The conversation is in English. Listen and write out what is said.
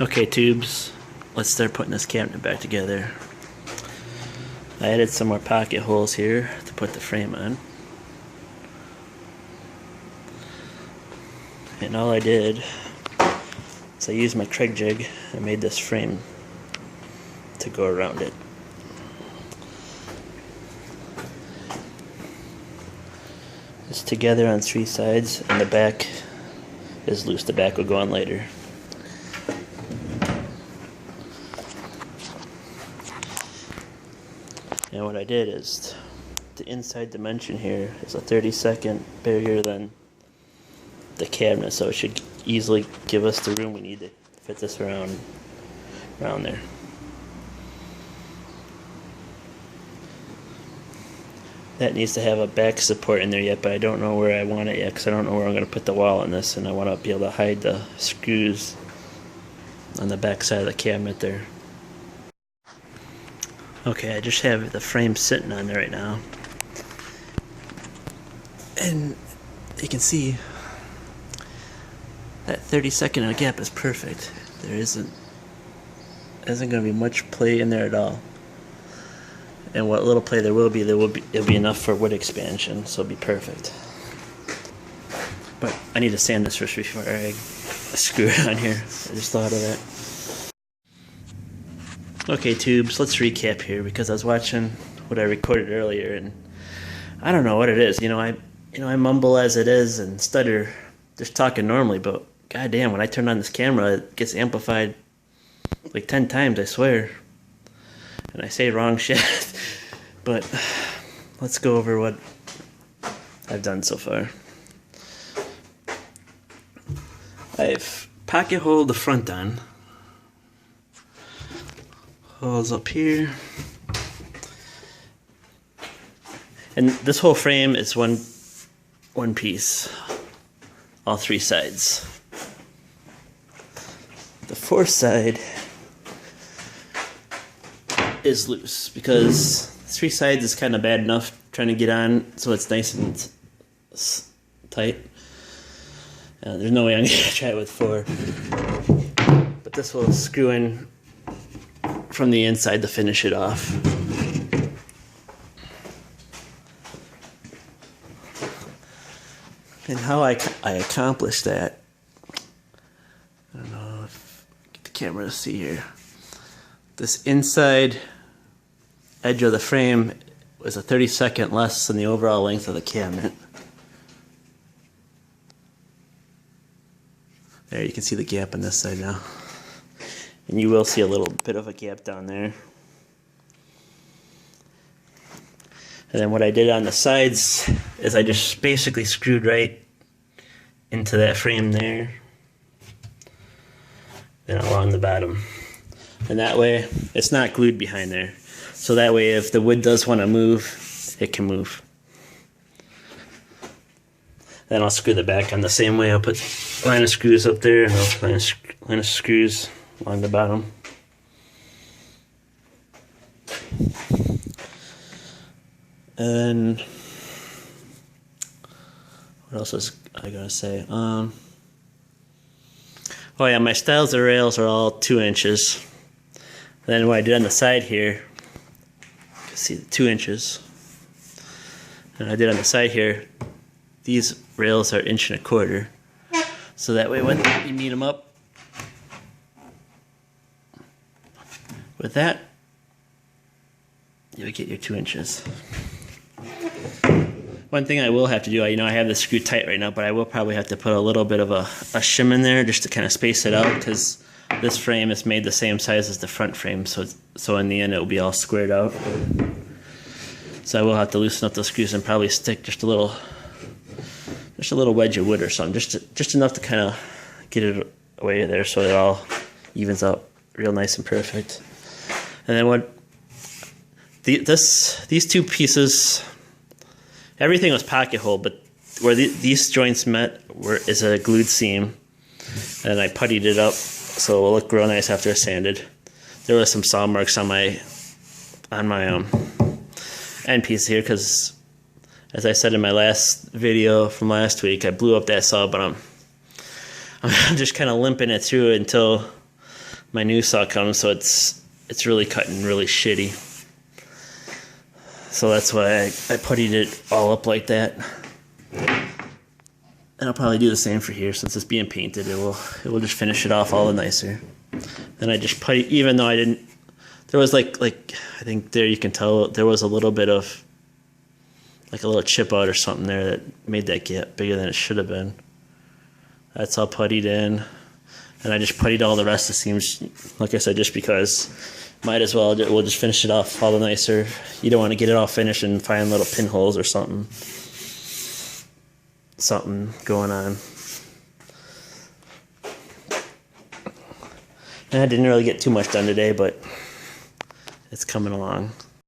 Okay, tubes, let's start putting this cabinet back together. I added some more pocket holes here to put the frame on. And all I did is I used my Kreg jig and made this frame to go around it. It's together on 3 sides, and the back is loose. The back will go on later. And what I did is, the inside dimension here is a 32nd bigger than the cabinet, so it should easily give us the room we need to fit this around there. That needs to have a back support in there yet, but I don't know where I want it yet because I don't know where I'm going to put the wall on this, and I want to be able to hide the screws on the back side of the cabinet there. Okay, I just have the frame sitting on there right now, and you can see that 32nd gap is perfect. There isn't going to be much play in there at all. And what little play there will be, it'll be enough for wood expansion, so it'll be perfect. But I need to sand this first before I screw it on here. I just thought of that. Okay, tubes, let's recap here, because I was watching what I recorded earlier, and I don't know what it is. I mumble as it is and stutter just talking normally, but goddamn, when I turn on this camera, it gets amplified like 10 times, I swear. And I say wrong shit. But let's go over what I've done so far. I've pocket holed the front on. Holes up here. And this whole frame is one piece. All 3 sides. The 4th side is loose because 3 sides is kind of bad enough trying to get on, so it's nice and tight. There's no way I'm gonna try it with 4, but this will screw in from the inside to finish it off. And how I accomplished that, I don't know if I get the camera to see here. This inside edge of the frame was a 32nd less than the overall length of the cabinet. There, you can see the gap on this side now. And you will see a little bit of a gap down there. And then what I did on the sides is I just basically screwed right into that frame there. Then along the bottom. And that way, it's not glued behind there. So that way, if the wood does want to move, it can move. Then I'll screw the back on the same way. I'll put a line of screws up there, and I'll put a line of screws along the bottom. And then, what else was I gonna say? Oh yeah, my styles of rails are all 2 inches. Then what I did on the side here, you can see the 2 inches. And I did on the side here, these rails are 1.25 inches. So that way when you meet them up with that, you'll get your 2 inches. One thing I will have to do, I have this screw tight right now, but I will probably have to put a little bit of a shim in there just to kind of space it out, because this frame is made the same size as the front frame, so in the end it will be all squared out. So I will have to loosen up those screws and probably stick just a little wedge of wood or something, just enough to kind of get it away there so it all evens out real nice and perfect. And then these 2 pieces, everything was pocket hole, but where these joints met is a glued seam, and I puttied it up so it will look real nice after it's sanded. There was some saw marks on my end piece here because, as I said in my last video from last week, I blew up that saw, but I'm just kind of limping it through until my new saw comes, so it's really cutting really shitty. So that's why I puttied it all up like that. And I'll probably do the same for here since it's being painted. It will just finish it off all the nicer. Then I just putty, even though I didn't. There was like I think there you can tell there was a little bit of like a little chip out or something there that made that gap bigger than it should have been. That's all puttied in, and I just puttied all the rest of the seams. Like I said, just because might as well we'll just finish it off all the nicer. You don't want to get it all finished and find little pinholes or something going on. And I didn't really get too much done today, but it's coming along.